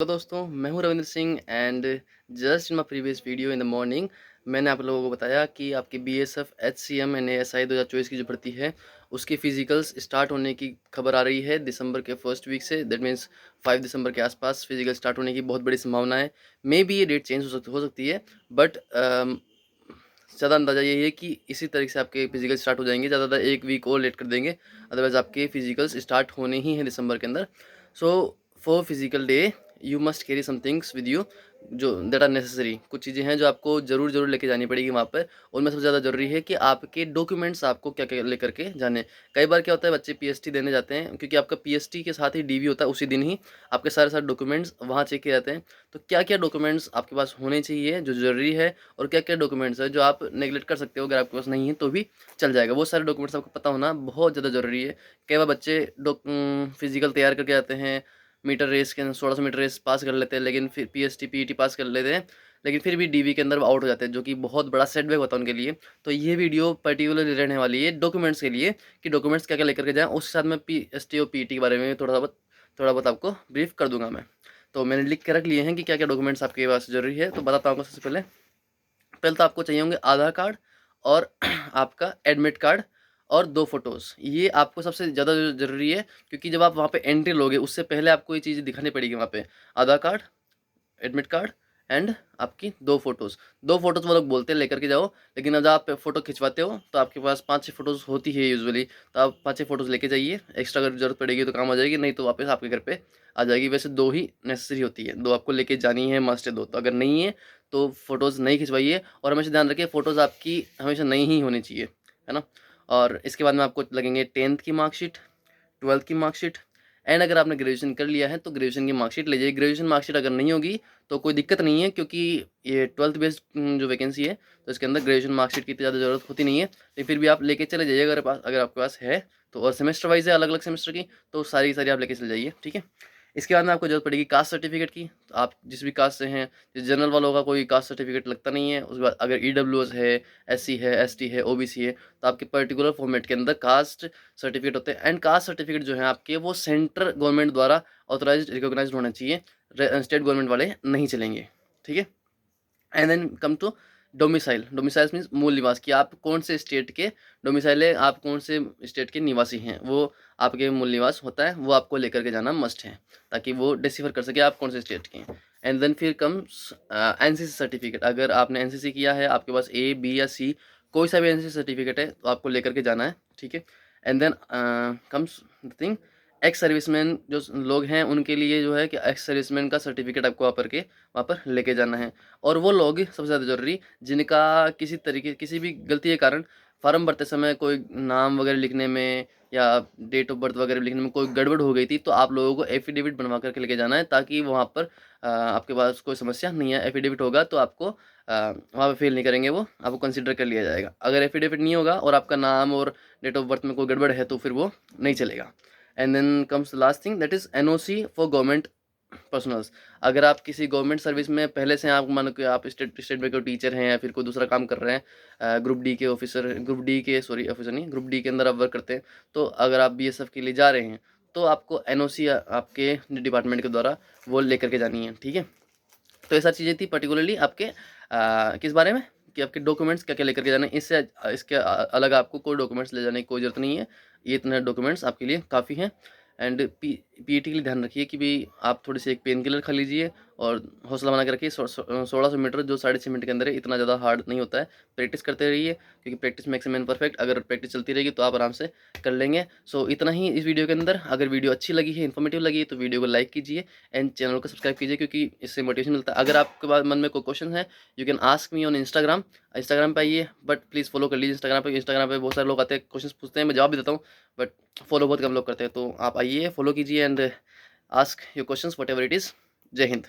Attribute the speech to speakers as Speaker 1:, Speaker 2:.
Speaker 1: तो दोस्तों, मैं हूं Ravindra Singh and just in my previous video in the morning मैंने आप लोगों को बताया कि आपकी बीएसएफ एचसीएम एंड एएसआई 2024 की जो भर्ती है उसकी फिजिकल्स स्टार्ट होने की खबर आ रही है दिसंबर के फर्स्ट वीक से। दैट मीन्स 5 दिसंबर के आसपास फिजिकल स्टार्ट होने की बहुत बड़ी संभावना है। मे बी ये डेट चेंज हो सकती है, बट ज़्यादा अंदाज़ा यही है कि इसी तरीके से आपके फिजिकल स्टार्ट हो जाएंगे। ज़्यादा एक वीक और लेट कर देंगे, अदरवाइज़ आपके फिजिकल्स स्टार्ट होने ही हैं दिसंबर के अंदर। So for physical day you must carry some things with you जो दैट आर नेसेसरी। कुछ चीज़ें हैं जो आपको ज़रूर लेके जानी पड़ेगी वहाँ पर। उनमें सबसे ज़्यादा ज़रूरी है कि आपके डॉक्यूमेंट्स आपको क्या क्या लेकर के जाने। कई बार क्या होता है, बच्चे पीएसटी देने जाते हैं, क्योंकि आपका पीएसटी के साथ ही डीवी होता है, उसी दिन ही आपके सारे डॉक्यूमेंट्स वहाँ चेक किए जाते हैं। तो क्या क्या डॉक्यूमेंट्स आपके पास होने चाहिए जो ज़रूरी है, और क्या क्या डॉक्यूमेंट्स है जो आप नेगलेक्ट कर सकते हो अगर आपके पास नहीं है तो भी चल जाएगा। वो सारे डॉक्यूमेंट्स आपको पता होना बहुत ज़्यादा ज़रूरी है। कई बार बच्चे फिजिकल तैयार करके आते हैं, मीटर रेस के 1600 मीटर रेस पास कर लेते हैं, लेकिन फिर पीएसटी पीईटी पास कर लेते हैं, लेकिन फिर भी डीवी के अंदर आउट हो जाते हैं, जो कि बहुत बड़ा सेटबैक होता है उनके लिए। तो ये वीडियो पर्टिकुलरली रहने वाली है डॉक्यूमेंट्स के लिए कि डॉक्यूमेंट्स क्या क्या लेकर के जाएं। उसके साथ मैं पीएसटी और पीईटी के बारे में थोड़ा बहुत आपको ब्रीफ कर दूंगा मैं। तो मैंने लिख के रख लिए हैं कि क्या क्या डॉक्यूमेंट्स आपके पास ज़रूरी है। तो बताता हूँ। सबसे पहले पहले तो आपको चाहिए होंगे आधार कार्ड और आपका एडमिट कार्ड और 2 फ़ोटोज़। ये आपको सबसे ज़्यादा ज़रूरी है, क्योंकि जब आप वहाँ पे एंट्री लोगे उससे पहले आपको ये चीज़ें दिखानी पड़ेगी वहाँ पे। आधार कार्ड, एडमिट कार्ड एंड आपकी 2 फ़ोटोज़। 2 फ़ोटोज़ वो लोग बोलते हैं लेकर के जाओ, लेकिन जब आप फ़ोटो खिंचवाते हो तो आपके पास 5-6 फ़ोटोज़ होती है यूजुअली। तो आप 5-6 फ़ोटोज़ लेके जाइए। एक्स्ट्रा अगर ज़रूरत पड़ेगी तो काम आ जाएगी, नहीं तो वापस आपके घर पे आ जाएगी। वैसे 2 ही नेसेसरी होती है, 2 आपको लेके जानी है, मस्ट है 2। तो अगर नहीं है तो फ़ोटोज़ नहीं खिंचवाइए, और हमेशा ध्यान रखिए फ़ोटोज़ आपकी हमेशा नई ही होनी चाहिए, है ना? और इसके बाद में आपको लगेंगे 10th की मार्कशीट, 12th की मार्कशीट, एंड अगर आपने ग्रेजुएशन कर लिया है तो ग्रेजुएशन की मार्कशीट ले जाइए। ग्रेजुएशन मार्कशीट अगर नहीं होगी तो कोई दिक्कत नहीं है, क्योंकि ये 12th बेस्ड जो वैकेंसी है तो इसके अंदर ग्रेजुएशन मार्कशीट की इतनी ज़्यादा ज़रूरत होती नहीं है। लेकिन फिर भी आप लेके चले जाइए अगर आपके पास है तो। और सेमेस्टर वाइज है, अलग अलग सेमेस्टर की, तो सारी सारी आप लेके चले जाइए, ठीक है। इसके बाद में आपको जरूरत पड़ेगी कास्ट सर्टिफिकेट की। तो आप जिस भी कास्ट से हैं, जिस जनरल वालों का कोई कास्ट सर्टिफिकेट लगता नहीं है। उसके बाद अगर ईडब्ल्यूएस है, एससी है, एसटी है, ओबीसी है, तो आपके पर्टिकुलर फॉर्मेट के अंदर कास्ट सर्टिफिकेट होते हैं। एंड कास्ट सर्टिफिकेट जो है आपके, वो सेंट्रल गवर्नमेंट द्वारा ऑथराइज रिकॉग्नाइज्ड होना चाहिए। स्टेट गवर्नमेंट वाले नहीं चलेंगे, ठीक है। And then come to domicile. Domicile means मूल निवास, कि आप कौन से स्टेट के डोमिसाइल है, आप कौन से स्टेट के निवासी हैं, वो आपके मूल निवास होता है, वो आपको लेकर के जाना मस्ट है, ताकि वो डिसिफर कर सके आप कौन से स्टेट के हैं। एंड देन फिर कम्स एनसीसी सर्टिफिकेट। अगर आपने एनसीसी किया है, आपके पास ए बी या सी कोई सा भी एनसीसी सर्टिफिकेट है, तो आपको लेकर के जाना है, ठीक है। And then comes the thing, ex serviceman जो लोग हैं उनके लिए जो है कि एक्स सर्विसमैन का सर्टिफिकेट आपको वहाँ पर लेके जाना है। और वो लोग सबसे ज़्यादा ज़रूरी जिनका किसी तरीके किसी भी गलती के कारण फार्म भरते समय कोई नाम वगैरह लिखने में या डेट ऑफ बर्थ वगैरह लिखने में कोई गड़बड़ हो गई थी, तो आप लोगों को एफिडेविट बनवा करके लेके जाना है, ताकि वहाँ पर आपके पास कोई समस्या नहीं है। एफिडेविट होगा तो आपको वहाँ पे फेल नहीं करेंगे, वो आपको कंसिडर कर लिया जाएगा। अगर एफिडेविट नहीं होगा और आपका नाम और डेट ऑफ बर्थ में कोई गड़बड़ है तो फिर वो नहीं चलेगा। And then comes the last thing, that is NOC for government personals. अगर आप किसी गवर्नमेंट सर्विस में पहले से, आप मानो कि आप स्टेट बैंक के टीचर हैं या फिर कोई दूसरा काम कर रहे हैं, ग्रुप डी के ऑफिसर, ऑफिसर नहीं, ग्रुप डी के अंदर आप वर्क करते हैं, तो अगर आप बीएसएफ के लिए जा रहे हैं तो आपको एनओसी आपके डिपार्टमेंट के द्वारा वो लेकर के जानी है, ठीक है। तो ये सारी चीज़ें थी पर्टिकुलरली आपके किस बारे में, कि आपके डॉक्यूमेंट्स क्या क्या लेकर के जाने हैं। इसके अलग आपको कोई डॉक्यूमेंट्स ले जाने की कोई ज़रूरत नहीं है। ये इतने डॉक्यूमेंट्स आपके लिए काफ़ी हैं। एंड पीईटी के लिए ध्यान रखिए कि भाई आप थोड़ी सी एक पेन किलर खा लीजिए और हौसला बना के रखिए। 1600 मीटर जो 6.5 मिनट के अंदर है, इतना ज़्यादा हार्ड नहीं होता है। प्रैक्टिस करते रहिए, क्योंकि प्रैक्टिस मेक्स मैन परफेक्ट। अगर प्रैक्टिस चलती रहेगी तो आप आराम से कर लेंगे। सो इतना ही इस वीडियो के अंदर। अगर वीडियो अच्छी लगी है, इन्फॉर्मेटिव लगी है, तो वीडियो को लाइक कीजिए एंड चैनल को सब्सक्राइब कीजिए, क्योंकि इससे मोटिवेशन मिलता है। अगर आपके पास मन में कोई क्वेश्चन है, you can ask me on Instagram पे आइए, बट प्लीज़ फॉलो कर लीजिए इंस्टाग्राम पे बहुत सारे लोग आते हैं, क्वेश्चन पूछते हैं, मैं जवाब भी देता हूँ, बट फॉलो बहुत कम लोग करते हैं। तो आप आइए, फॉलो कीजिए and ask your questions whatever it is. जय हिंद।